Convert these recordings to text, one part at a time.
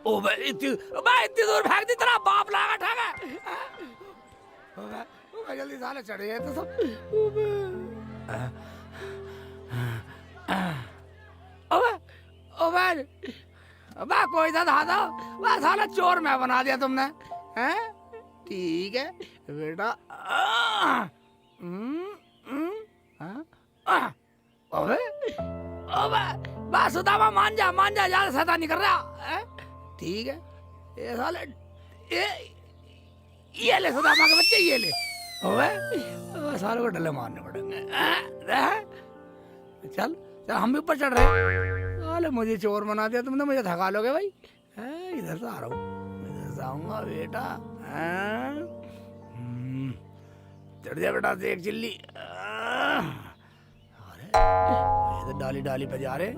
ओ मैं इतनी दूर फेंक दी, तेरा बाप लागा ठागा। ओ जल्दी साले चढ़े हैं तो सब। ओबे कोई सा था वह साला चोर मैं बना दिया तुमने, हैं? ठीक है बेटा। ओबे ओबे बस सुदामा मान जा ज्यादा शैतानी कर रहा है। ठीक है ये साले ये ले सुदामा के बच्चे, ये ले। ओबे साले को डले मारने पड़ेंगे। चल चल हम भी ऊपर चढ़ रहे हैं। साले मुझे चोर बना दिया तुमने, मुझे थका लोगे भाई। इधर से आ रहा हूँ, इधर से आऊंगा बेटा। चढ़ जा बेटा देख चिल्ली। अरे ये तो डाली डाली पे जा रहे।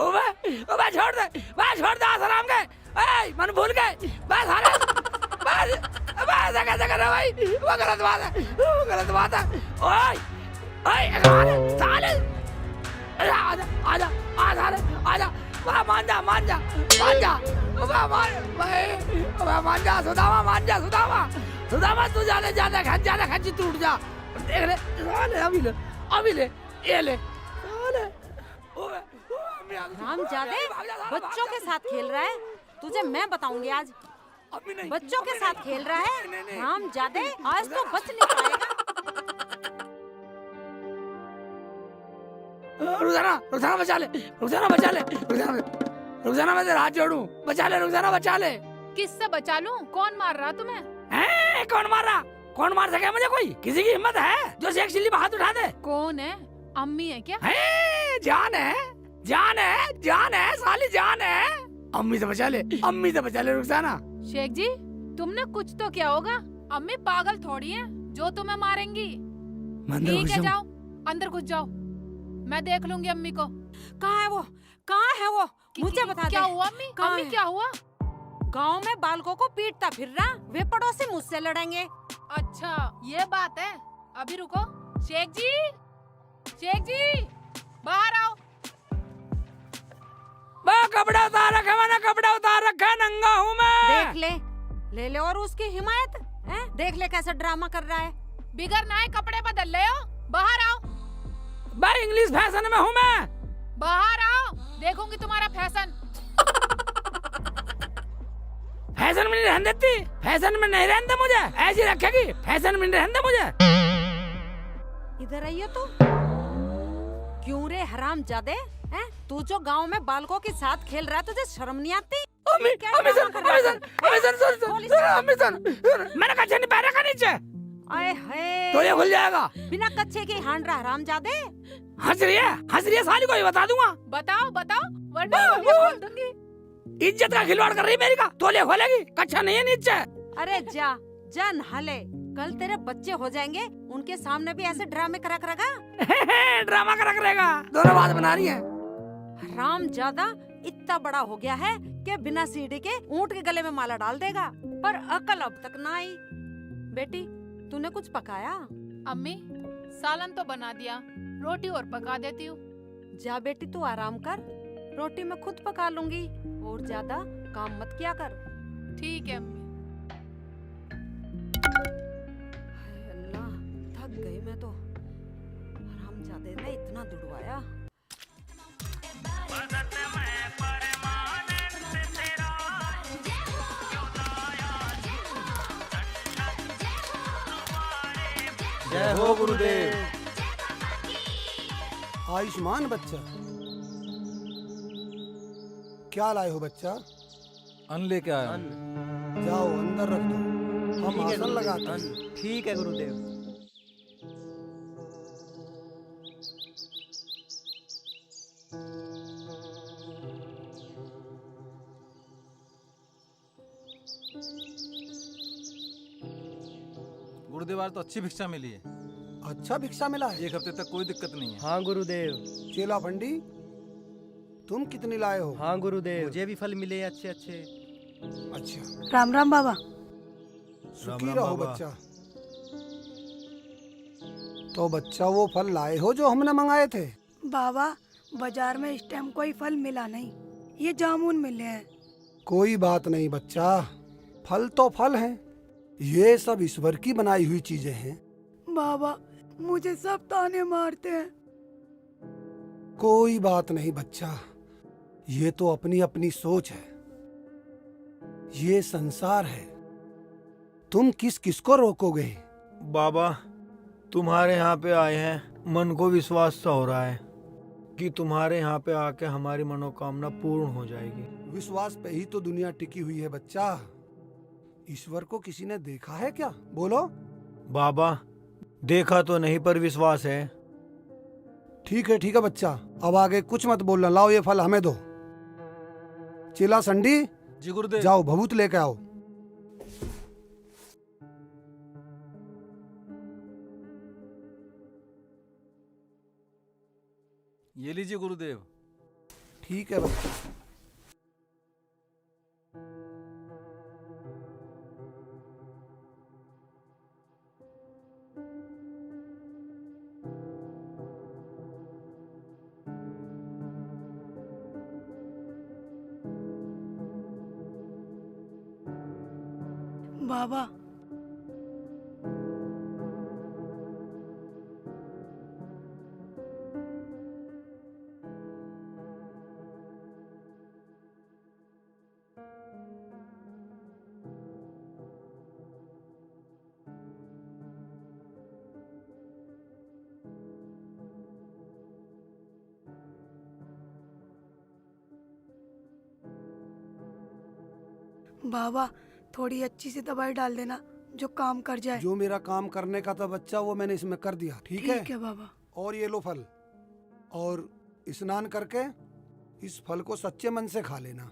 ओबे छोड़ दे आसाराम के। मन भूल गए बस। अरे बस कैसे कर रहा भाई, वो गलत बात है। ओए साले आजा वाह मान जा सुदामा तू ज्यादा खच टूट जा। देख ले साले अभी ले ये ले साले। हरामजादे बच्चों के साथ खेल रहा है, तुझे मैं बताऊंगी आज। बच्चों के साथ खेल रहा है हरामजादे, आज तो बच नहीं पाएगा। रुखसाना बचा ले। रुखसाना मैं तेरा हाथ जोड़ूं, बचा ले रुखसाना बचा ले। किससे बचा लूं? कौन मार रहा तुम्हें? कौन मार सके मुझे? कोई किसी की हिम्मत है जो शेख चिल्ली पे हाथ उठा दे? कौन है? अम्मी है क्या? जान है साली जान है। अम्मी से बचा ले रुखसाना। शेख जी तुमने कुछ तो किया होगा, अम्मी पागल थोड़ी है जो तुम्हें मारेंगी। ठीक है जाओ अंदर घुस जाओ, मैं देख लूंगी अम्मी को। कहाँ है वो मुझे बता दे। क्या हुआ अम्मी क्या हुआ? गांव में बालकों को पीटता फिर रहा, वे पड़ोसी मुझसे लड़ेंगे। अच्छा ये बात है, अभी रुको। शेख जी बाहर आओ। कपड़ा उतार रखा है, नंगा हूँ मैं। देख ले और उसकी हिमायत है? देख ले कैसे ड्रामा कर रहा है। बिगर नए कपड़े बदल ले हो, बाहर आओ। भाई इंग्लिश फैशन में हूँ मैं। बाहर आओ, देखूंगी तुम्हारा फैशन। फैशन में नहीं रहने देती, फैशन में नहीं रहने दे मुझे, ऐसी रखेगी। फैशन में नहीं रहने दे मुझे। इधर आइए तो। क्यों रे हरामजादे, तू जो गांव में बालकों के साथ खेल रहा है, तुझे शर्म नहीं आती? अम्मी मैंने कच्छे नहीं पहना का नीचे। आए हाय तो ये खुल जाएगा। बिना कच्छे के हांड रहा हरामजादे। हंस रही है साली को ही बता दूंगा। बताओ वरना खोल दूंगी। इज्जत का खिलवाड़ कर रही मेरी का, तोलिया खोलेगी। कच्छा नहीं है नीचे। अरे जा नहा ले, कल तेरे बच्चे हो जाएंगे, उनके सामने भी ऐसे ड्रामे करा करेगा। ड्रामा करा करेगा, दोनों बात बना रही है। हरामजादा इतना बड़ा हो गया है कि बिना सीढ़ी के ऊंट के गले में माला डाल देगा, पर अकल अब तक ना आई। बेटी तूने कुछ पकाया? अम्मी सालन तो बना दिया, रोटी और पका देती हूँ। जा बेटी तू आराम कर, रोटी मैं खुद पका लूंगी, और ज्यादा काम मत किया कर। ठीक है अम्मी। अल्लाह थक गई मैं तो, हरामजादे ने इतना दुड़वाया। जय हो गुरुदेव। आयुष्मान बच्चा, क्या लाए हो बच्चा? अन्न लेके आया। जाओ अंदर रख दो, हम आसन लगाते हैं। ठीक है गुरुदेव। गुरुदेव आज तो अच्छी भिक्षा मिली है। अच्छा भिक्षा मिला है? एक हफ्ते तक कोई दिक्कत नहीं है। हाँ गुरुदेव। चेला फंडी तुम कितनी लाए हो? हाँ गुरुदेव। मुझे भी फल मिले अच्छे अच्छे। अच्छा राम राम बाबा। सुखी रहो बच्चा। तो बच्चा वो फल लाए हो जो हमने मंगाए थे? बाबा बाजार में इस टाइम कोई फल मिला नहीं, ये जामुन मिले हैं। कोई बात नहीं बच्चा, फल तो फल हैं, ये सब ईश्वर की बनाई हुई चीजें हैं। बाबा मुझे सब ताने मारते हैं। कोई बात नहीं बच्चा, ये तो अपनी अपनी सोच है, ये संसार है, तुम किस किस को रोकोगे। बाबा तुम्हारे यहाँ पे आए हैं, मन को विश्वास सा हो रहा है कि तुम्हारे यहाँ पे आके हमारी मनोकामना पूर्ण हो जाएगी। विश्वास पे ही तो दुनिया टिकी हुई है बच्चा। ईश्वर को किसी ने देखा है क्या, बोलो। बाबा देखा तो नहीं पर विश्वास है। ठीक है बच्चा, अब आगे कुछ मत बोलना। लाओ ये फल हमें दो। चेला संडी, जी गुरुदेव। जाओ भभूत लेके आओ। ये लीजिए गुरुदेव। ठीक है बच्चा। बाबा बाबा थोड़ी अच्छी सी दवाई डाल देना जो काम कर जाए। जो मेरा काम करने का था बच्चा वो मैंने इसमें कर दिया। ठीक है? ठीक है बाबा। और ये लो फल, और स्नान करके इस फल को सच्चे मन से खा लेना।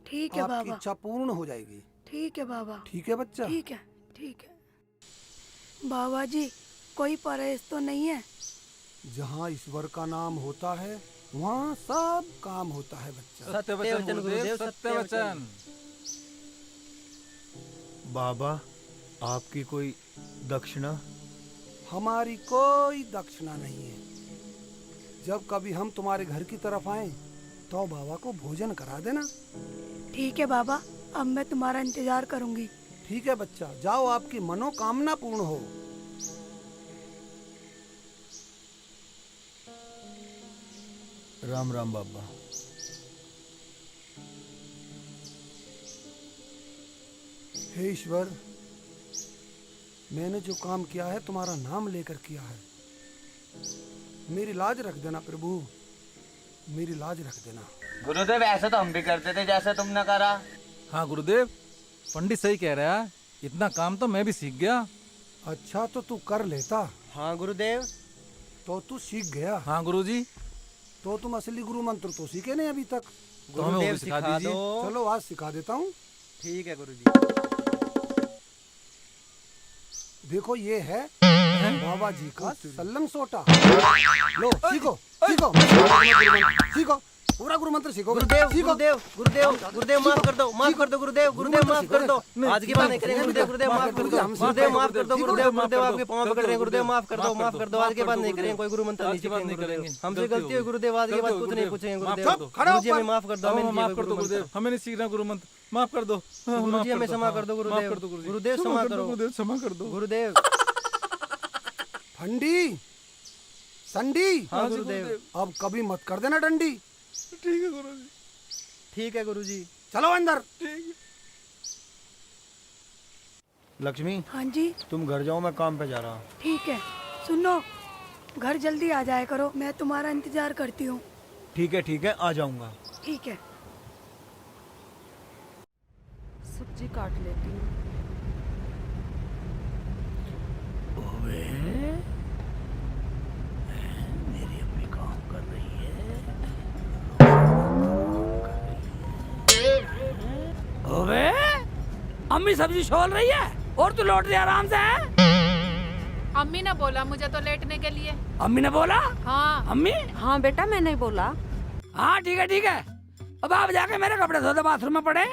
ठीक है आपकी बाबा। इच्छा पूर्ण हो जाएगी। ठीक है बाबा। ठीक है बच्चा? ठीक है ठीक है। बाबा जी कोई परहेज तो नहीं है? जहाँ ईश्वर का नाम होता है वहाँ सब काम होता है बच्चा। सत्य वचन गुरुदेव, सत्य वचन। बाबा आपकी कोई दक्षिणा? हमारी कोई दक्षिणा नहीं है। जब कभी हम तुम्हारे घर की तरफ आए तो बाबा को भोजन करा देना। ठीक है बाबा, अब मैं तुम्हारा इंतजार करूंगी। ठीक है बच्चा, जाओ, आपकी मनोकामना पूर्ण हो। राम राम बाबा। हे ईश्वर, मैंने जो काम किया है तुम्हारा नाम लेकर किया है। मेरी लाज रख देना प्रभु, मेरी लाज रख देना। गुरुदेव ऐसा तो हम भी करते थे जैसे तुमने करा। हाँ गुरुदेव, पंडित सही कह रहा है, इतना काम तो मैं भी सीख गया। अच्छा तो तू कर लेता। हाँ गुरुदेव। तो तू सीख गया। हाँ गुरुजी। तो तुम असली गुरु मंत्र तो सीखे नहीं अभी तक। तो हमें वो भी सिखा दीजिए। चलो आज सिखा देता हूँ। ठीक है गुरुजी। देखो ये है बाबा जी का सल्लम सोटा। लो सीखो सीखो सीखो, पूरा गुरु मंत्र सीखो। गुरुदेव सीखो। गुरुदेव गुरुदेव गुरुदेव माफ कर दो, माफ कर दो गुरुदेव, गुरुदेव माफ कर दो। आज की बात नहीं करेंगे गुरुदेव, गुरुदेव माफ कर दो, गुरुदेव माफ कर दो, गुरुदेव गुरुदेव आपके पांव पकड़ रहे हैं गुरुदेव, माफ कर दो, माफ कर दो। आज के बाद नहीं करेंगे कोई गुरु मंत्र नहीं सीखेंगे गुरुदेव, हमसे गलती हुई गुरुदेव, आज के बाद कुछ नहीं पूछेंगे गुरुदेव। गुरुजी हमें माफ कर दो, हमें माफ कर दो गुरुदेव, हमें नहीं सीखना गुरु मंत्र, माफ कर दो। गुरुजी हमें क्षमा कर दो गुरुदेव, गुरुदेव क्षमा करो, गुरुदेव क्षमा कर दो गुरुदेव। ठंडी संडी। हाँ गुरुदेव। अब कभी मत कर देना डंडी। ठीक है गुरुजी। ठीक है गुरुजी। चलो अंदर। लक्ष्मी हाँ जी। तुम घर जाओ, मैं काम पे जा रहा हूँ। ठीक है। सुनो, घर जल्दी आ जाया करो, मैं तुम्हारा इंतजार करती हूँ। ठीक है आ जाऊंगा। ठीक है। सब्जी काट लेती हूँ। मेरी अम्मी काम कर रही है। ओबे, अम्मी सब्जी छोल रही है और तू लौट रही है आराम से। अम्मी ने बोला मुझे तो लेटने के लिए। अम्मी ने बोला? हाँ। अम्मी? हाँ बेटा, मैंने बोला। हाँ ठीक है। अब आप जाके मेरे कपड़े धो दो, बाथरूम में पड़े।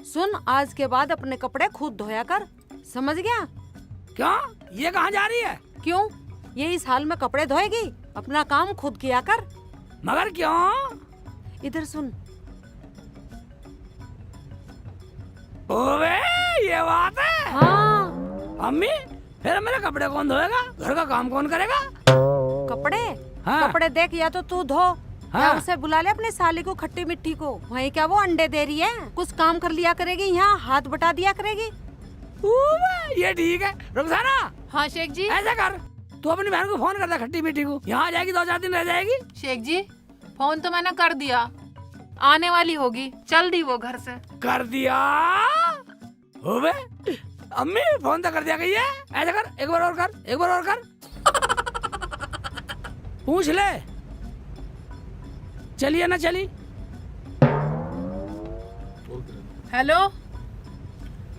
सुन, आज के बाद अपने कपड़े खुद धोया कर, समझ गया? क्यों, ये कहाँ जा रही है? क्यों, ये इस हाल में कपड़े धोएगी? अपना काम खुद किया कर। मगर क्यों? इधर सुन। ओवे ये बात है। हाँ अम्मी फिर मेरे कपड़े कौन धोएगा? घर का काम कौन करेगा? कपड़े हाँ। कपड़े देख, या तो तू धो या हाँ। उसे बुला ले अपनी साली को, खट्टी मिट्टी को। वहीं क्या वो अंडे दे रही है, कुछ काम कर लिया करेगी, यहाँ हाथ बटा दिया करेगी। ओवे ये ठीक है। रुखसाना हाँ शेख जी। ऐसा कर, तू अपनी बहन को फोन कर दे, खट्टी मीठी को। यहाँ आ जाएगी, 2-4 दिन रह जाएगी। शेख जी फोन तो मैंने कर दिया, आने वाली होगी, चल दी वो घर से। कर दिया? ओवे अम्मी फोन तो कर दिया गई है। ऐसा कर, एक बार और कर, एक बार और कर। पूछ ले चलिए ना चली। हेलो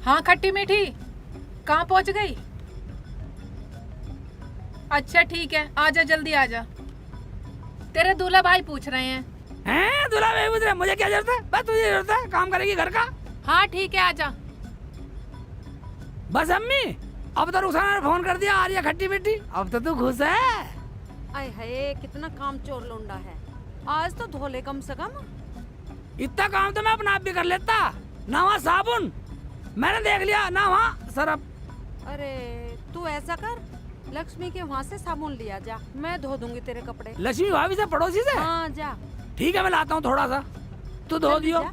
हाँ खट्टी मीठी, कहाँ पहुँच गई? अच्छा ठीक है, आजा जल्दी आजा। तेरे दूल्हा भाई पूछ रहे हैं। हैं दूल्हा भाई पूछ रहे, मुझे क्या जरूरत है? बस तुझे जरूरत है, काम करेगी घर का। हाँ ठीक है आजा। बस अम्मी अब तो रुखसाना ने फोन कर दिया, आ रही है खट्टी मीठी। अब तो तू खुश है। आय हाय कितना काम चोर लोंडा है। आज तो धोले कम से कम। इतना काम तो मैं अपना आप भी कर लेता। ना वहाँ साबुन मैंने देख लिया, ना वहाँ सरफ। अरे तू ऐसा कर, लक्ष्मी के वहाँ से साबुन लिया जा, मैं धो दूंगी तेरे कपड़े। लक्ष्मी भाभी से, पड़ोसी से? हाँ जा। ठीक है मैं लाता हूँ थोड़ा सा, तू धो जल्दी दियो। जा।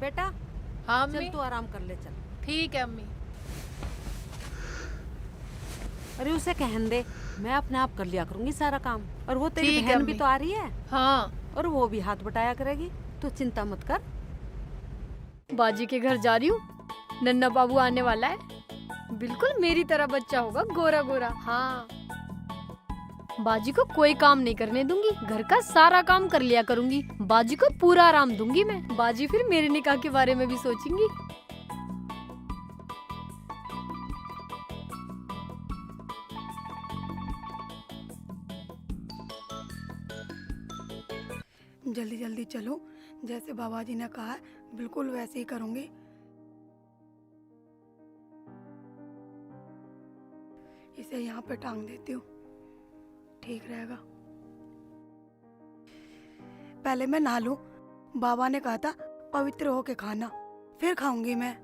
बेटा हाँ चल अम्मी। तू आराम कर ले चल। ठीक है अम्मी। अरे उसे कहन दे, मैं अपने आप कर लिया करूंगी सारा काम। और वो तेरी ठीक है बहन भी अम्मी। तो आ रही है, हाँ और वो भी हाथ बटाया करेगी, तू चिंता मत कर। बाजी के घर जा रही हूँ, नन्ना बाबू आने वाला है, बिल्कुल मेरी तरह बच्चा होगा, गोरा गोरा। हाँ बाजी को कोई काम नहीं करने दूंगी, घर का सारा काम कर लिया करूंगी, बाजी को पूरा आराम दूंगी मैं। बाजी फिर मेरे निकाह के बारे में भी सोचेंगी। जल्दी जल्दी चलो, जैसे बाबा जी ने कहा है बिल्कुल वैसे ही करूंगी। इसे यहाँ पे टांग देती हूँ, ठीक रहेगा। पहले मैं नहा लूं, बाबा ने कहा था पवित्र होके खाना, फिर खाऊंगी मैं।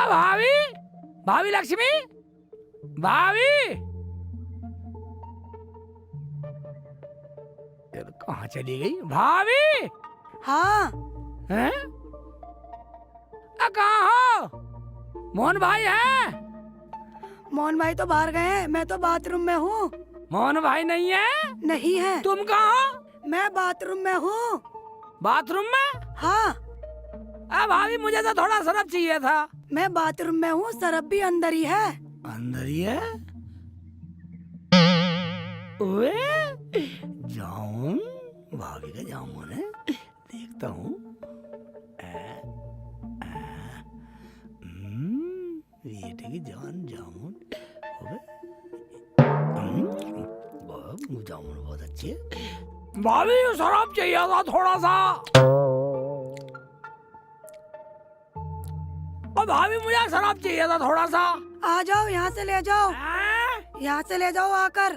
भाभी, भाभी लक्ष्मी, भाभी यार कहाँ चली गई भाभी? हाँ हैं? कहाँ हो? मोहन भाई है? मोहन भाई तो बाहर गए हैं, मैं तो बाथरूम में हूँ। मोहन भाई नहीं है? नहीं है। तुम कहाँ हो? मैं बाथरूम में हूँ। बाथरूम में? हाँ भाभी मुझे तो थोड़ा सरफ चाहिए था। मैं बाथरूम में हूँ, सरफ भी अंदर ही है। अंदर ही है? ओए जाऊं, भाभी का जामुन है, देखता हूँ। बेटे की जान जामुन, जामुन बहुत अच्छी है। भाभी शराब चाहिए था थोड़ा सा। भाभी मुझे शराब चाहिए था थोड़ा सा। आ जाओ, यहाँ से ले जाओ, यहाँ से ले जाओ आकर।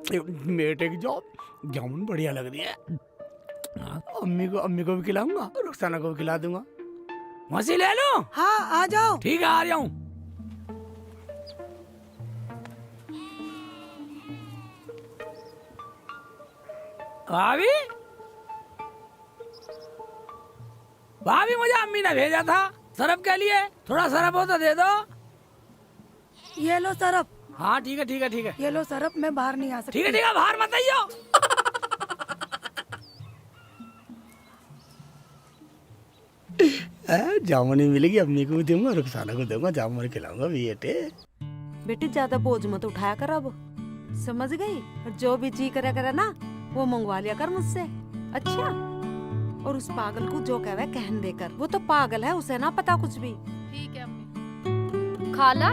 बेटे की जामुन बढ़िया लग रही है। अम्मी को भी खिलाऊंगा, रुखसाना को भी खिला दूंगा। मसी ले लो। हाँ आ जाओ। ठीक है आ रहा हूँ। भाभी, भाभी मुझे अम्मी ने भेजा था सरफ के लिए, थोड़ा सरफ हो तो दे दो। ये लो सरफ। हाँ ठीक है ठीक है ठीक है। ये लो सरफ, मैं बाहर नहीं आ सकती। ठीक है बाहर मत आइयो। जामुन ही मिलेगी, अम्मी को भी दूंगा, रुखसाना को दूंगा, जामुन खिलाऊंगा बेटे। बेटी ज्यादा बोझ मत उठाया कर अब, समझ गई? और जो भी जी करे करे ना वो मंगवा लिया कर मुझसे। अच्छा, और उस पागल को जो कहे कहन देकर, वो तो पागल है, उसे ना पता कुछ भी। ठीक है अम्मी। खाला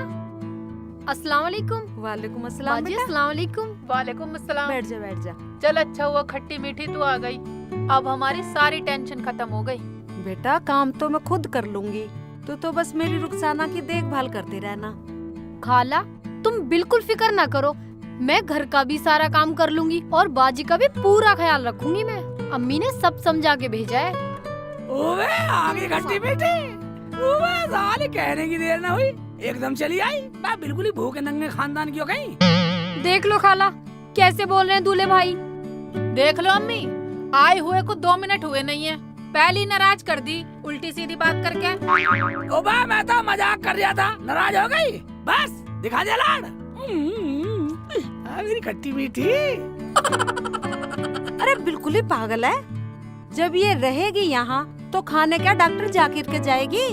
अस्सलाम वालेकुम। वालेकुम अस्सलाम बाजी बेटा। अस्सलाम वालेकुम। वालेकुम अस्सलाम। बैठ जा बैठ जा। चल अच्छा हुआ खट्टी मीठी तू आ गई, अब हमारी सारी टेंशन खत्म हो गई। बेटा काम तो मैं खुद कर लूंगी, तू तो बस मेरी रुखसाना की देखभाल करती रहना। खाला तुम बिल्कुल फिक्र ना करो, मैं घर का भी सारा काम कर लूंगी और बाजी का भी पूरा ख्याल रखूंगी मैं। अम्मी ने सब समझा के भेजा है। ओवे आगे खट्टी मीठी, ओवे साले कहने की देर ना हुई, एकदम चली आई। मैं बिल्कुल ही भूखे नंगे खानदान की हो गई। देख लो खाला कैसे बोल रहे हैं दूल्हे भाई। देख लो अम्मी, आए हुए को 2 मिनट हुए नहीं है, पहली नाराज कर दी उल्टी सीधी बात करके। ओबा मैं तो मजाक कर रहा था, नाराज हो गई, बस दिखा दिया लाड। मेरी खट्टी मीठी। अरे बिल्कुल ही पागल है, जब ये रहेगी यहाँ तो खाने क्या डॉक्टर जाकिर के जाएगी।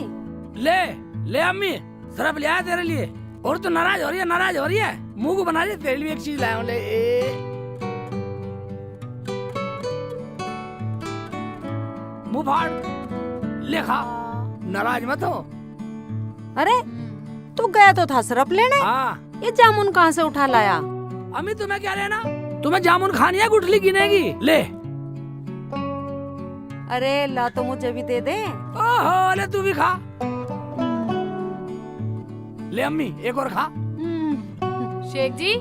ले ले अम्मी, सरफ ले आया तेरे लिए। और तो नाराज हो रही है, नाराज हो रही है, मुंह को बना रही है, तेरे लिए एक चीज लाया हूँ, ले। मुंह फाड़, ले खा, नाराज मत हो। अरे तू गया तो था सरफ लेने, हाँ ये जामुन कहाँ से उठा लाया। अम्मी तुम्हें क्या लेना, तुम्हें जामुन खानी है गुठली गिनेगी, ले। अरे ला तो मुझे भी दे दे। ओहो ले तू भी खा, ले अम्मी एक और खा। शेख जी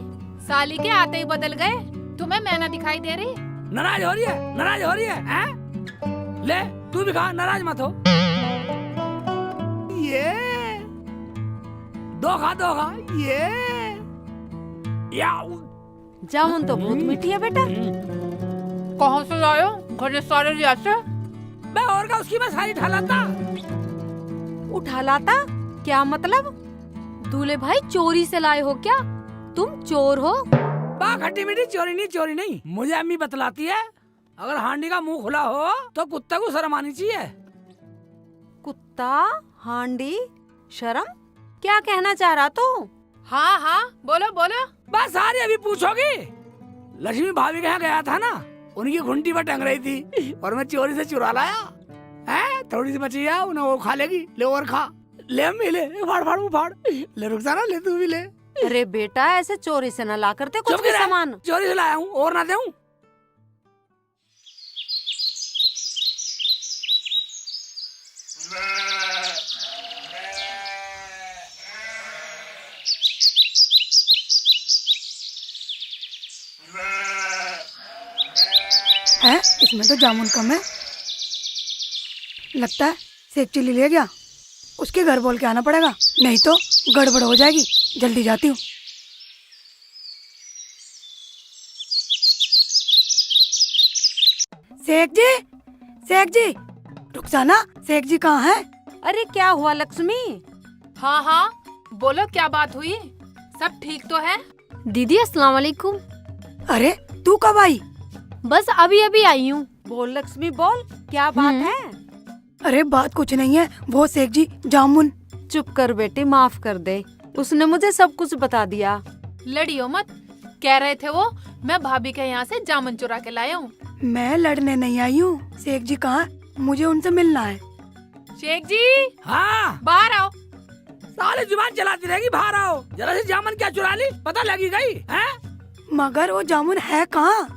साली के आते ही बदल गए, तुम्हें मैना दिखाई दे रही। नाराज हो रही है, नाराज हो रही है, हैं? ले तू भी खा, नाराज मत हो। ये दो खा, ये याऊ। जामुन तो बहुत मीठी है बेटा। कहाँ से लायो, घर सारे रिया से। मैं और का उसकी मैं सारी ढालाता। उठा लाता क्या मतलब। दूल्हे भाई चोरी से लाए हो क्या, तुम चोर हो। बा खट्टी मीठी, चोरी नहीं, मुझे अम्मी बतलाती है, अगर हांडी का मुंह खुला हो तो कुत्ते को शर्म आनी चाहिए। कुत्ता, हांडी, शर्म, क्या कहना चाह रहा तू। हाँ हाँ बोलो बोलो। बस सारी अभी पूछोगी। लक्ष्मी भाभी के यहाँ गया था ना, उनकी घुंटी पर टंग रही थी और मैं चोरी से चुरा लाया है। थोड़ी सी बची है, उन्हें वो खा लेगी, ले और खा, ले अम्मी ले, फाड़, ले रुखसाना ले तू भी ले। अरे बेटा ऐसे चोरी से न ला करते कुछ चुप भी रह, सामान। चोरी से लाया हूँ और ना दूं। है इसमें तो जामुन कम है, लगता है सेब चिल्ली ले गया। उसके घर बोल के आना पड़ेगा, नहीं तो गड़बड़ हो जाएगी। जल्दी जाती हूँ। शेख जी, रुखसाना, शेख जी कहाँ है। अरे क्या हुआ लक्ष्मी। हाँ हाँ बोलो क्या बात हुई, सब ठीक तो है। दीदी अस्सलाम वालेकुम। अरे तू कब आई। बस अभी अभी आई हूँ। बोल लक्ष्मी बोल, क्या बात है। अरे बात कुछ नहीं है, वो शेख जी जामुन। चुप कर बेटी, माफ कर दे, उसने मुझे सब कुछ बता दिया। लड़ियो मत, कह रहे थे वो मैं भाभी के यहाँ से जामुन चुरा के लाया हूँ। मैं लड़ने नहीं आई हूँ। शेख जी कहाँ है? मुझे उनसे मिलना है। शेख जी हाँ बाहर आओ। साले जुबान चलाती रहेगी, बाहर आओ। जरा सी जामुन क्या चुरा ली, पता लगी गई है। मगर वो जामुन है कहाँ।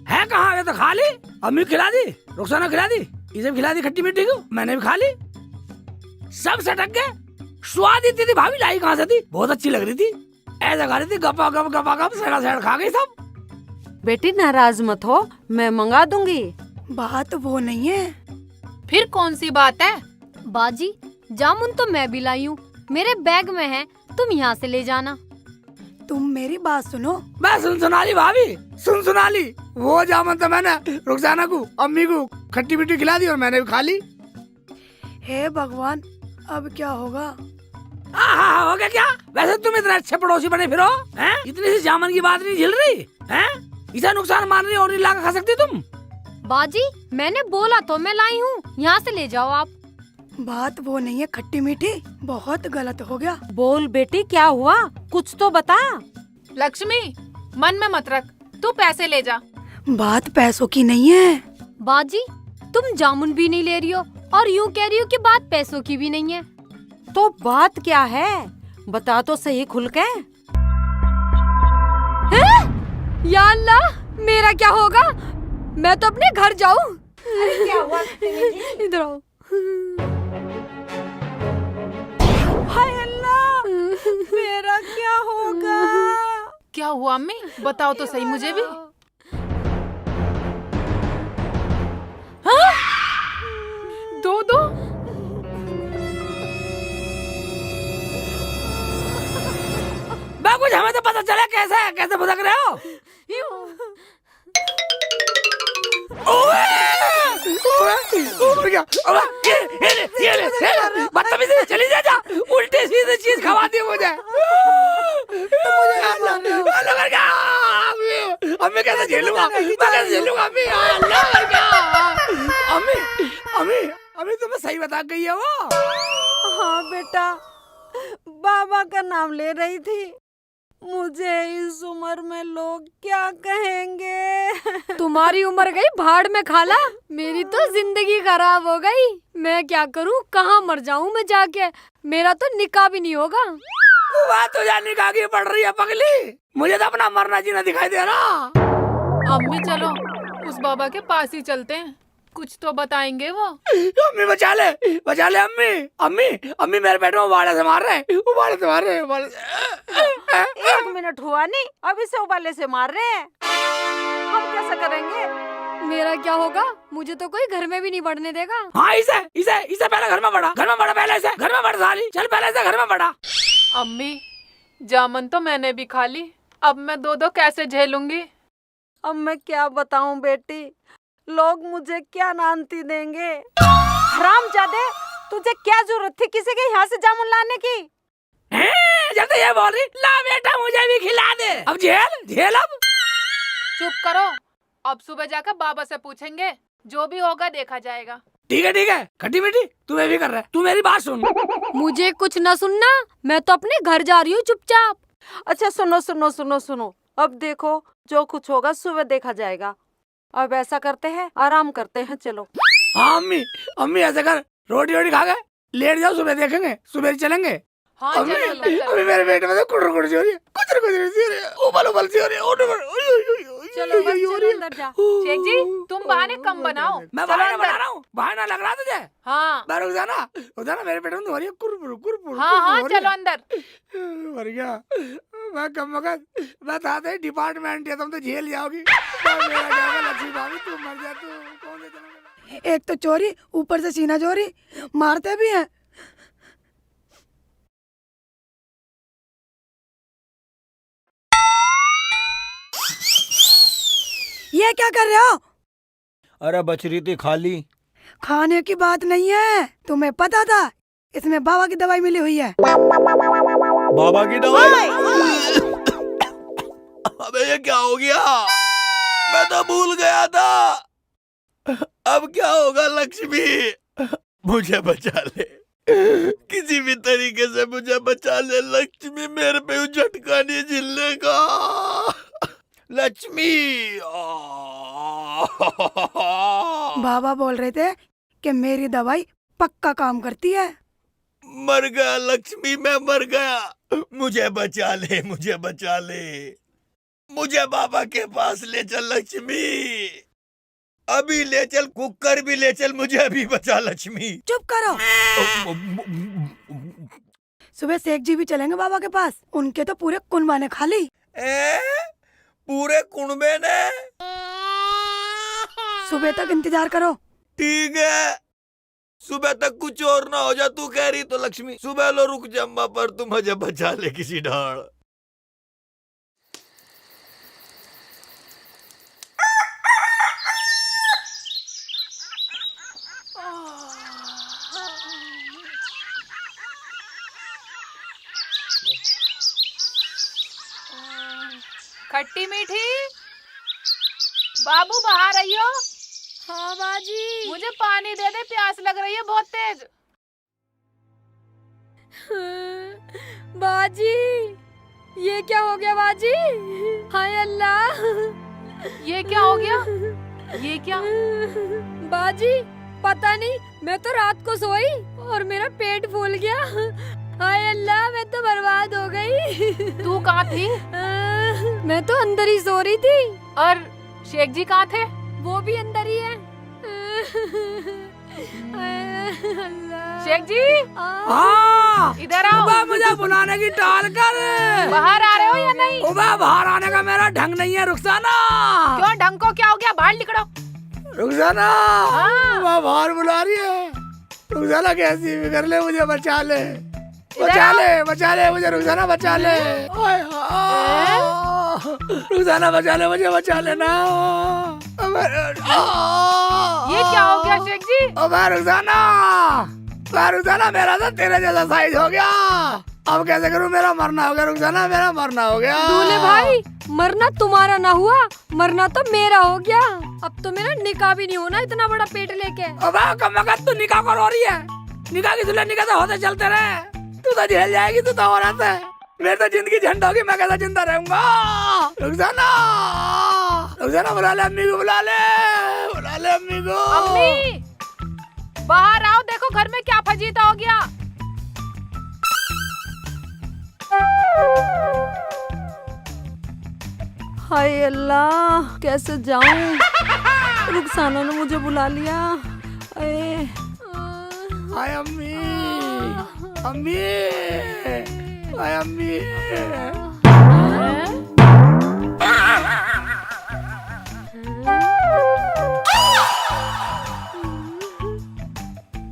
है कहाँ, ये तो खा ली, अम्मी खिला दी, रुखसाना खिला दी, इसे भी खिला दी खट्टी मीठी को, मैंने भी खा ली, सब सटक गए। स्वाद इतनी थी, भाभी लाई कहाँ से थी, बहुत अच्छी लग रही थी, ऐसा खा रही थी, गपा गप सड़ा सड़ा खा गई सब। बेटी नाराज मत हो, मैं मंगा दूंगी। बात वो नहीं है। फिर कौन सी बात है। बाजी जामुन तो मैं भी लाई हूँ, मेरे बैग में है, तुम यहाँ से ले जाना। तुम मेरी बात सुनो। मैं सुना ली भाभी, सुना ली, वो जामुन तो मैंने रुखसाना को, अम्मी को खट्टी मीठी खिला दी और मैंने भी खा ली। हे भगवान, अब क्या होगा। हाँ हो गया क्या। वैसे तुम इतने अच्छे पड़ोसी बने फिरो हैं, इतनी सी जामुन की बात नहीं झिल रही हैं, इसे नुकसान मान रही और नहीं ला खा सकती तुम। बाजी मैंने बोला तो मैं लाई हूँ, यहाँ से ले जाओ आप। बात वो नहीं है खट्टी मीठी, बहुत गलत हो गया। बोल बेटी क्या हुआ, कुछ तो बता। लक्ष्मी मन में मत रख, तू पैसे ले जा। बात पैसों की नहीं है। बाजी तुम जामुन भी नहीं ले रही हो और यूँ कह रही हो कि बात पैसों की भी नहीं है। तो बात क्या है, बता तो सही खुल के। या अल्लाह, मेरा क्या होगा? मैं तो अपने घर जाऊं। क्या हुआ? इधर आओ। हाय अल्लाह, मेरा क्या होगा? क्या हुआ अम्मी, बताओ तो सही मुझे भी। दो दो कुछ हमें तो पता चला कैसे भुदक रहे हो। बदतमीजी से चली जा, उल्टे सीधे चीज खवा दी मुझे। अम्मी कैसे झेलूंगा, मैं कैसे झेलूंगा अम्मी। अम्मी तुम्हें सही बता गई है वो। हाँ बेटा, बाबा का नाम ले रही थी। मुझे इस उम्र में लोग क्या कहेंगे? तुम्हारी उम्र गई भाड़ में खाला, मेरी तो जिंदगी खराब हो गई। मैं क्या करूं, कहाँ मर जाऊं मैं जाके। मेरा तो निकाह भी नहीं होगा। बात तो जान निकाह की पड़ रही है पगली, मुझे तो अपना मरना जीना दिखाई दे रहा। अम्मी चलो उस बाबा के पास ही चलते हैं, कुछ तो बताएंगे वो। अम्मी बचा ले अम्मी। अम्मी मेरे पेट में उबाले से मार रहे हैं, उबाले से मार रहे हैं, उबाले से। 1 मिनट हुआ नहीं, अभी से उबाले से मार रहे हैं। हम कैसे करेंगे? मेरा क्या होगा, मुझे तो कोई घर में भी नहीं बढ़ने देगा। हाँ इसे पहले घर में बढ़ा पहले इसे घर में बढ़ साली, चल पहले इसे घर में बढ़ा। अम्मी जामन तो मैंने भी खा ली, अब मैं दो कैसे झेलूंगी? अब मैं क्या बताऊं बेटी, लोग मुझे क्या नानती देंगे। हरामजादे, तुझे क्या जरूरत थी किसी के यहाँ से जामुन लाने की? जब तो ये बोल रही, ला बेटा मुझे भी खिला दे। अब झेल अब। चुप करो, अब सुबह जाकर बाबा से पूछेंगे, जो भी होगा देखा जाएगा। ठीक है खट्टी मीठी तू भी कर रहा है, तू मेरी बात सुन। मुझे कुछ न सुनना, मैं तो अपने घर जा रही हूँ चुपचाप। अच्छा सुनो, अब देखो जो कुछ होगा सुबह देखा जाएगा। अब ऐसा करते हैं, आराम करते हैं, चलो। हाँ अम्मी ऐसा कर, रोटी खा गए लेट जाओ, सुबह देखेंगे, सुबह चलेंगे। हाँ अम्मी चलो मेरे पेट में तो कुड़ सी हो रही है, कुचर सी हो रही है, उबल सी हो रही है। चलो बस चलो अंदर जा। शेख जी तुम बहाने कम बनाओ। मैं चलो बहाना अंदर। बना रहा हूँ, बहाना लग रहा तुझे? हाँ मैं रुक जाना मेरे पेट में हो रही है कुरपुर। हाँ चलो अंदर। मर गया मैं, कम वक्त बताते ही डिपार्टमेंट है, तुम तो जेल जाओगी। मेरा क्या होगा, लक्ष्मी भाभी तू मर जा, तू कौन से जन्म में। एक तो चोरी, ऊपर से सीना चोरी, मारते भी हैं। ये क्या कर रहे हो? अरे बच रही थी खाली। खाने की बात नहीं है, तुम्हें पता था इसमें बाबा की दवाई मिली हुई है। बाबा की दवाई? अबे ये क्या हो गया, मैं तो भूल गया था। अब क्या होगा लक्ष्मी, मुझे बचा ले, किसी भी तरीके से मुझे बचा ले लक्ष्मी, मेरे पे झटका नहीं झिलने का। लक्ष्मी बाबा बोल रहे थे कि मेरी दवाई पक्का काम करती है। मर गया लक्ष्मी, मैं मर गया, मुझे बचा ले, मुझे बाबा के पास ले चल लक्ष्मी, अभी ले चल, कुकर भी ले चल, मुझे अभी बचा लक्ष्मी। चुप करो। सुबह शेख जी भी चलेंगे बाबा के पास, उनके तो पूरे कुनबा ने खा ली। पूरे कुनबे ने? सुबह तक इंतजार करो। ठीक है, सुबह तक कुछ और ना हो जा, तू कह रही तो लक्ष्मी, सुबह लो रुक जम्मा पर, तू मुझे बचा ले किसी ढाल। खट्टी मीठी, बाबू बाहर आइयो। हाँ बाजी। मुझे पानी दे दे, प्यास लग रही है बहुत तेज। बाजी ये क्या हो गया बाजी? हाय अल्लाह, ये क्या हो गया? ये क्या? बाजी पता नहीं, मैं तो रात को सोई और मेरा पेट फूल गया। हाय अल्लाह, मैं तो बर्बाद हो गई। तू कहाँ थी? मैं तो अंदर ही सो रही थी। और शेख जी कहाँ थे? वो भी अंदर ही है। अल्लाह। शेख जी हाँ इधर आओ। उबा, मुझे बुलाने की टाल कर। बाहर आ रहे हो या नहीं? उबा, बाहर आने का मेरा ढंग नहीं है, रुखसाना। क्यों, ढंग को क्या हो गया? बाहर निकलो। रुखसाना, हाँ। उबा बाहर बुला रही है। रुखसाना कैसी भी कर ले, मुझे बचा ले, बचा ले, बचा ले मुझे, रुखसाना बचा ले। रुखसाना बचा ले मुझे, बचा लेना। ये क्या हो गया शेख जी? रुखसाना, रुखसाना, मेरा तो तेरे जैसा साइज हो गया। अब कैसे करूं, मेरा मरना हो गया रुखसाना, मेरा मरना हो गया। दूल्हे भाई, मरना तुम्हारा ना हुआ, मरना तो मेरा हो गया। अब तो मेरा निकाह भी नहीं होना इतना बड़ा पेट लेके। कम वक्त तू निकाह को रो रही है। निकाह की दुल्हन निकाह तो होते चलते रहे, तू तो झेल जाएगी, तू तो औरत है। मेरी तो जिंदगी झंड होगी, मैं कैसा जिंदा रहूंगा। रुखसाना, रुखसाना, बुला ले अम्मी को, बुला ले, बुला ले अम्मी को। अम्मी बाहर आओ, देखो घर में क्या फजीता हो गया। हाय अल्लाह, कैसे जाऊं? रुखसाना ने मुझे बुला लिया। हाय अम्मी, अम्मी, हाय अम्मी।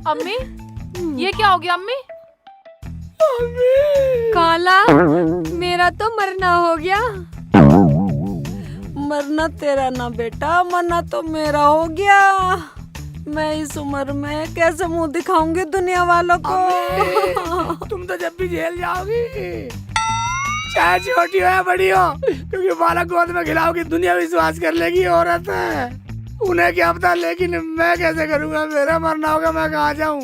अम्मी ये क्या हो गया? अम्मी काला, मेरा तो मरना हो गया। मरना तेरा ना बेटा, मरना तो मेरा हो गया। मैं इस उम्र में कैसे मुंह दिखाऊंगी दुनिया वालों को? तुम तो जब भी जेल जाओगी, चाहे छोटी हो या बड़ी हो, क्योंकि बालक गोद में खिलाओगी, दुनिया विश्वास कर लेगी औरत है। उन्हें क्या पता, लेकिन मैं कैसे करूँगा? मेरा मरना होगा, मैं कहाँ जाऊँ?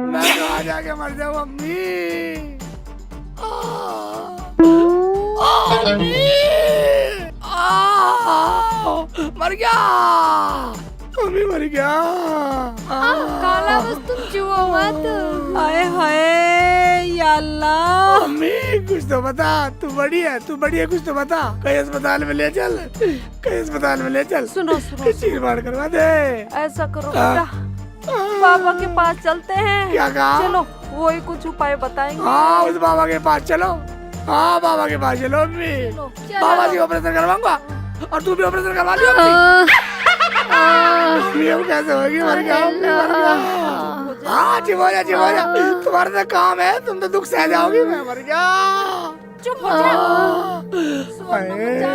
मैं कहाँ जाके मर जाऊँ अम्मी? मर गया अम्मी, मर गया। काला, बस तुम जुओ मत। हाय हाय या अल्लाह। अम्मी कुछ तो बता, तू बड़ी है, तू बड़ी है, कुछ तो बता। कहीं अस्पताल में ले चल, कहीं अस्पताल में ले चल। सुनो सुनो, चीर फाड़ करवा दे। ऐसा करो बेटा, बाबा के पास चलते हैं। क्या कहा? चलो, वो ही कुछ उपाय बताएंगे। हाँ, उस बाबा के पास चलो। हाँ, बाबा के पास चलो अम्मी। बाबा जी ऑपरेशन करवाऊंगा और तू भी ऑपरेशन करवा लियो अम्मी। अब कैसे होगी? मर गया, मर गया। हाँ, चुप हो जा, चुप हो जा। तुम्हारा तो काम है, तुम तो दुख सह जाओगी। मैं मर गया। चुप हो जा।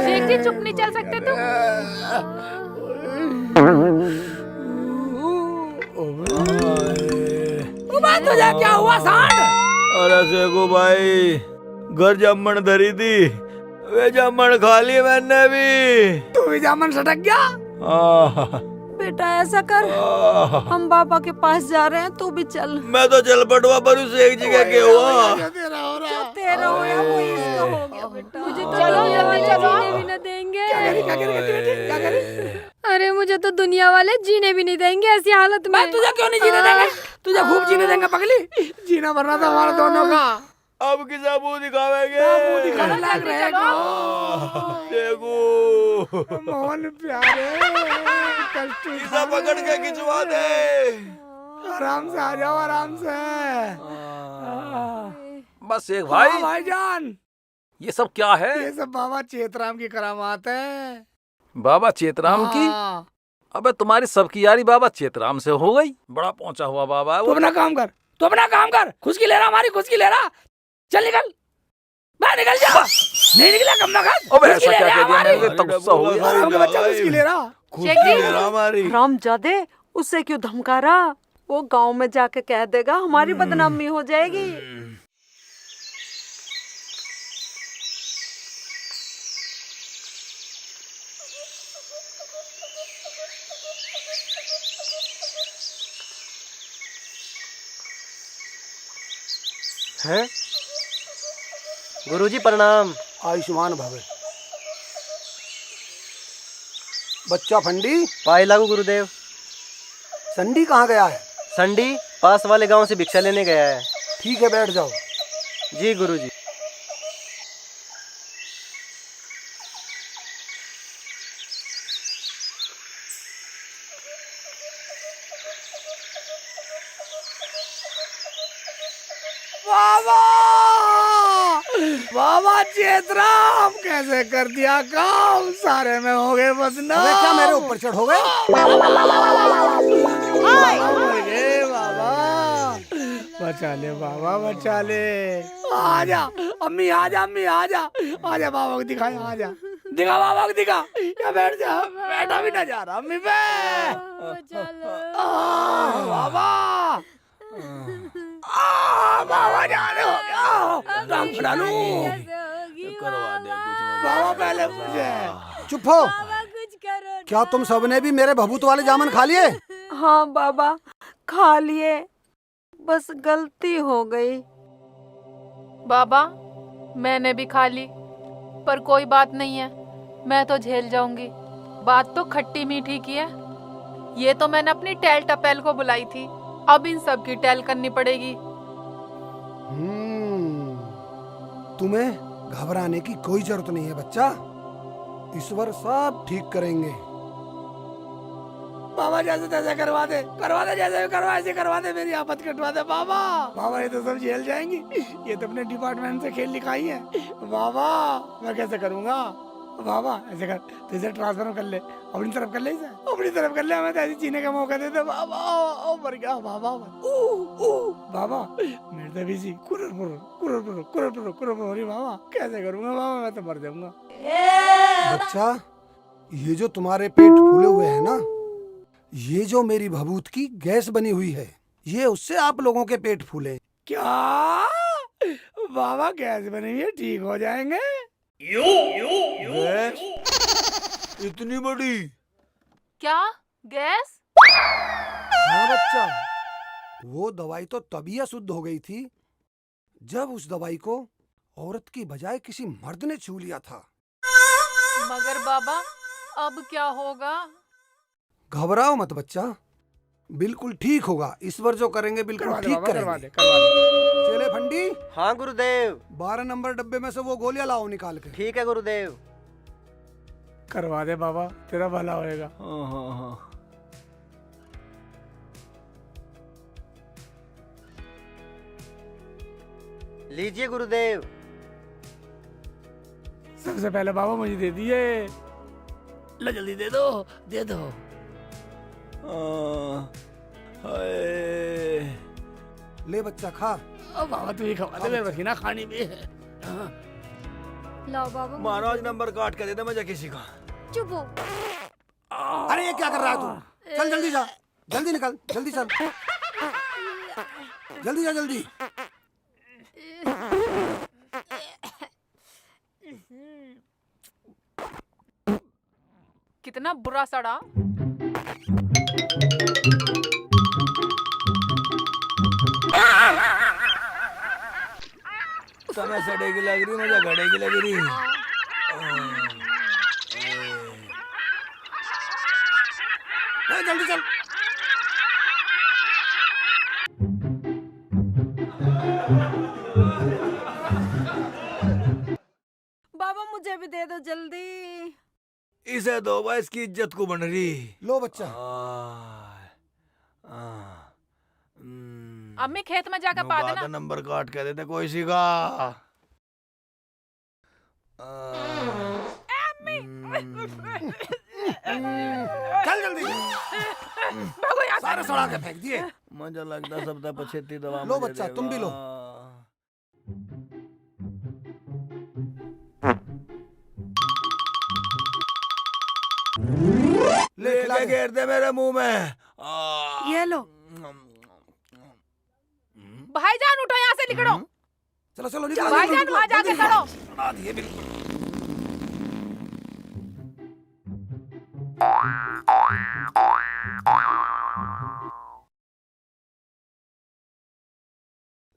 शेख जी चुप नहीं चल सकते तुम? तुझे क्या हुआ सांड? अरे शेखू भाई, घर जामन धरी थी, वे जामन खा ली मैंने भी। तू भी जामन सटक गया? बेटा ऐसा कर, हम बाबा के पास जा रहे हैं, तू भी चल। मैं तो चल पटवा, पर उस शेख जी का क्या हुआ? तेरा हो रहा है। तेरा होया वही इसका हो गया बेटा। मुझे तो चलो, जल्दी चलो। जीने भी न देंगे। क्या करी, क्या करी, क्या करी? अरे मुझे तो दुनिया वाले जीने भी नहीं देंगे ऐसी हालत में। मैं तुझे क्यों नहीं जीने देंगे? तुझे खूब जीने देंगे पगली। जीना मरना तो हमारा दोनों का। अब किसा मुंह दिखावेंगे? मुंह दिखाने लग रहे देखो मोहन प्यारे, कष्ट किसा पकड़ के खिंचवा दे। आराम से आ जाओ, आराम से। बस एक भाई, हाँ भाईजान, ये सब क्या है? ये सब बाबा चेतराम की करामात है। बाबा चेतराम की? हाँ। अबे तुम्हारी सबकी यारी बाबा चेतराम से हो गई। बड़ा पहुंचा हुआ बाबा है तू वो। अपना काम कर, तू अपना काम कर। खुशकी ले रहा, हमारी खुशकी ले रहा। चल निकल, मैं निकल जा। नहीं निकला कम ना कर। अबे ऐसा क्या कह दिया मैंने? तो गुस्सा हो गया। आराम का बच्चा खुशकी ले रहा। शेख जी हमारी रामजादे, उससे क्यों धमका रहा? वो गांव में जाके कह देगा, हमारी बदनामी हो जाएगी। हैं? गुरुजी प्रणाम। आयुष्मान भव। बच्चा फंडी, पाई लागू गुरुदेव। संडी कहाँ गया है? संडी पास वाले गांव से भिक्षा लेने गया है। ठीक है, बैठ जाओ। जी गुरुजी। बाबा बाबा चेतराम, कैसे कर दिया काम, सारे में हो गए बदनाम। अबे क्या मेरे ऊपर चढ़ हो गए? बाबा बचा ले बाबा, बचा ले। आजा अम्मी, आजा अम्मी, आजा आजा, बाबा को दिखा, आजा दिखा बाबा को दिखा। या बैठ जा, बैठा भी ना जा रहा अम्मी पे। बाबा बाबा जाने हो गया, राम डालू करवा दे कुछ बाबा, पहले मुझे। चुप हो। क्या तुम सबने भी मेरे भभूत वाले जामुन खा लिए? हाँ बाबा, खा लिए, बस गलती हो गई। बाबा मैंने भी खा ली, पर कोई बात नहीं है, मैं तो झेल जाऊंगी। बात तो खट्टी मीठी की है। ये तो मैंने अपनी टैल टपेल को बुलाई थी, अब इन सब की टैल करनी पड़ेगी। तुम्हें घबराने की कोई जरूरत नहीं है बच्चा, ईश्वर सब ठीक करेंगे। बाबा जैसे तैसे करवा दे, जैसे भी करवा, ऐसे करवा दे, मेरी आफत कटवा दे बाबा। बाबा ये तो सब झेल जाएंगी, ये तो अपने डिपार्टमेंट से खेल लिखाई है। बाबा मैं कैसे करूँगा? बाबा ऐसे कर, तो इसे ट्रांसफर कर ले, अपनी तरफ कर ले, इसे अपनी तरफ कर ले, हमें तो ऐसे जीने का मौका दे दे बाबा। ओ मर गया बाबा, बाबा मेरे तो भी सी कुरर हो रही बाबा, कैसे करूँगा बाबा, मैं तो मर जाऊंगा। बच्चा, ये जो तुम्हारे पेट फूले हुए हैं ना, ये जो मेरी भभूत की गैस बनी हुई है, ये उससे आप लोगों के पेट फूले। क्या बाबा गैस बनी हुई है, ठीक हो जाएंगे? गैस? इतनी बड़ी? क्या गैस? हाँ बच्चा, वो दवाई तो तभी अशुद्ध हो गई थी जब उस दवाई को औरत की बजाय किसी मर्द ने छू लिया था। मगर बाबा अब क्या होगा? घबराओ मत बच्चा, बिल्कुल ठीक होगा। ईश्वर जो करेंगे बिल्कुल ठीक करेंगे। चले फंडी। हाँ गुरुदेव। 12 नंबर डब्बे में से वो गोलियां लाओ निकाल के। ठीक है गुरुदेव। करवा दे बाबा, तेरा भला होएगा। हाँ हाँ हाँ। लीजिए गुरुदेव। सबसे पहले बाबा मुझे दे दिए, लो जल्दी दे दो, दे दो। हाय। ले बच्चा खा। ओ बाबा तू ही खवा दे, मेरे बस ना खानी भी है। लाओ बाबा, महाराज नंबर काट के दे दे मुझे किसी का। चुप हो। अरे ये क्या कर रहा है तू? चल जल्दी जा, जल्दी निकल, जल्दी चल, जल्दी जा जल्दी। कितना बुरा सड़ा। समय सड़े की लग रही, मुझे घड़े की लग रही। जल्दी चल। बाबा मुझे भी दे दो जल्दी। इसे दो भाई, इसकी इज्जत को बन रही। लो बच्चा। अम्मी खेत में जाकर पा देना। नंबर काट के देते कोई सी का। चल जल्दी। सारे सड़ा के फेंक दिए। मुझे लगता सब तक पछेती दवा। लो बच्चा, तुम भी लो। ले घेर दे मेरे मुंह में। ये लो। भाईजान उठो, यहाँ से निकलो। चलो चलो निकलो। भाईजान वहाँ जाके खड़ो। सुना दिए बिल्कुल।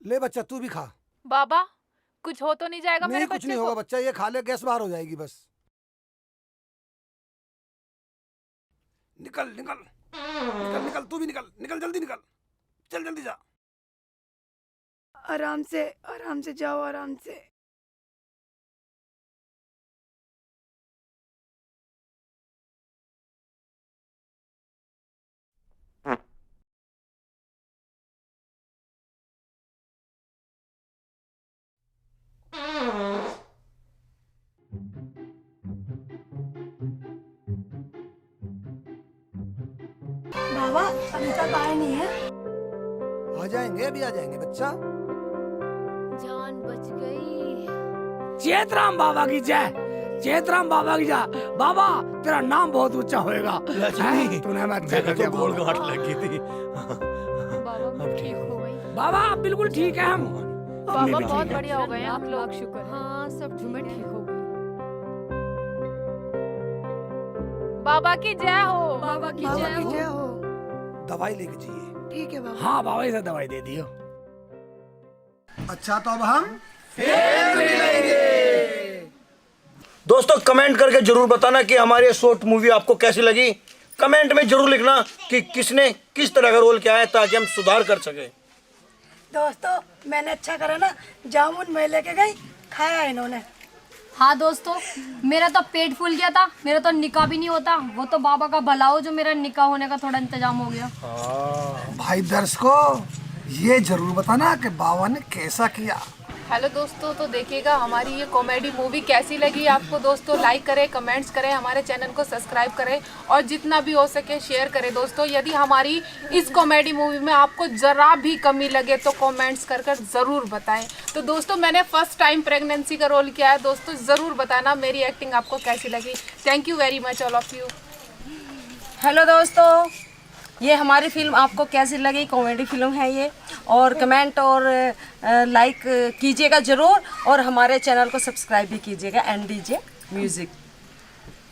ले बच्चा तू भी खा। बाबा कुछ हो तो नहीं जाएगा मेरे नहीं कुछ बच्चे नहीं को? होगा बच्चा, ये खा ले, गैस बाहर हो जाएगी बस। निकल निकल निकल निकल, तू भी निकल निकल, जल्दी निकल, चल जल्दी जा। आराम से जाओ, आराम से। बाबा अभी तक आए नहीं है। आ जाएंगे, अभी आ जाएंगे बच्चा। जान बच गई। चेतराम बाबा की जय, चेतराम बाबा की जय। बाबा तेरा नाम बहुत ऊंचा होएगा। लक्ष्मी, तूने मैं मेरे तो गोल गांठ लगी थी। बाबा मैं ठीक हो गई। बाबा आप बिल्कुल ठीक है। हम बाबा बहुत बढ़िया हो गए हैं आप लोग। लाख शुक्र है। हाँ सब मैं ठीक हो गई। बाबा की जय हो। बाबा की बाबा जय की हो। जय हो। दवाई लेके जाइए। ठीक है बाबा। हाँ बाबा इसे दवाई दे दियो। अच्छा तो अब हम दोस्तों कमेंट करके जरूर बताना कि हमारी शॉर्ट मूवी आपको कैसी लगी। कमेंट में जरूर लिखना कि किसने किस तरह का रोल किया है, ताकि हम सुधार कर सके। दोस्तों मैंने अच्छा करा ना, जामुन मैं लेके गई, खाया इन्होंने। हाँ दोस्तों मेरा तो पेट फूल गया था, मेरा तो निकाह भी नहीं होता। वो तो बाबा का भला हो जो मेरा निकाह होने का थोड़ा इंतजाम हो गया। भाई दर्शकों ये जरूर बताना कि बाबा ने कैसा किया। हेलो दोस्तों, तो देखिएगा हमारी ये कॉमेडी मूवी कैसी लगी आपको। दोस्तों लाइक करें, कमेंट्स करें, हमारे चैनल को सब्सक्राइब करें और जितना भी हो सके शेयर करें। दोस्तों यदि हमारी इस कॉमेडी मूवी में आपको ज़रा भी कमी लगे तो कमेंट्स कर ज़रूर बताएं। तो दोस्तों मैंने फर्स्ट टाइम प्रेगनेंसी का रोल किया है। दोस्तों ज़रूर बताना मेरी एक्टिंग आपको कैसी लगी। Thank you very much all of you. Hello दोस्तों, ये हमारी फिल्म आपको कैसी लगी? कॉमेडी फिल्म है ये, और कमेंट और लाइक कीजिएगा ज़रूर, और हमारे चैनल को सब्सक्राइब भी कीजिएगा NDJ म्यूजिक।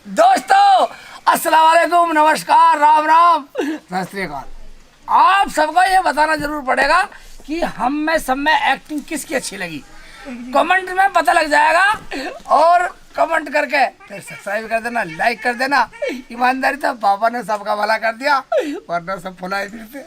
दोस्तों अस्सलाम वालेकुम, नमस्कार, राम राम, सत श्री अकाल। आप सबको ये बताना जरूर पड़ेगा कि हम में सब में एक्टिंग किसकी अच्छी लगी। कमेंट में पता लग जाएगा। और कमेंट करके फिर सब्सक्राइब कर देना, लाइक कर देना। ईमानदारी तो पापा ने सबका भला कर दिया, वरना सब फुलाए फिरते।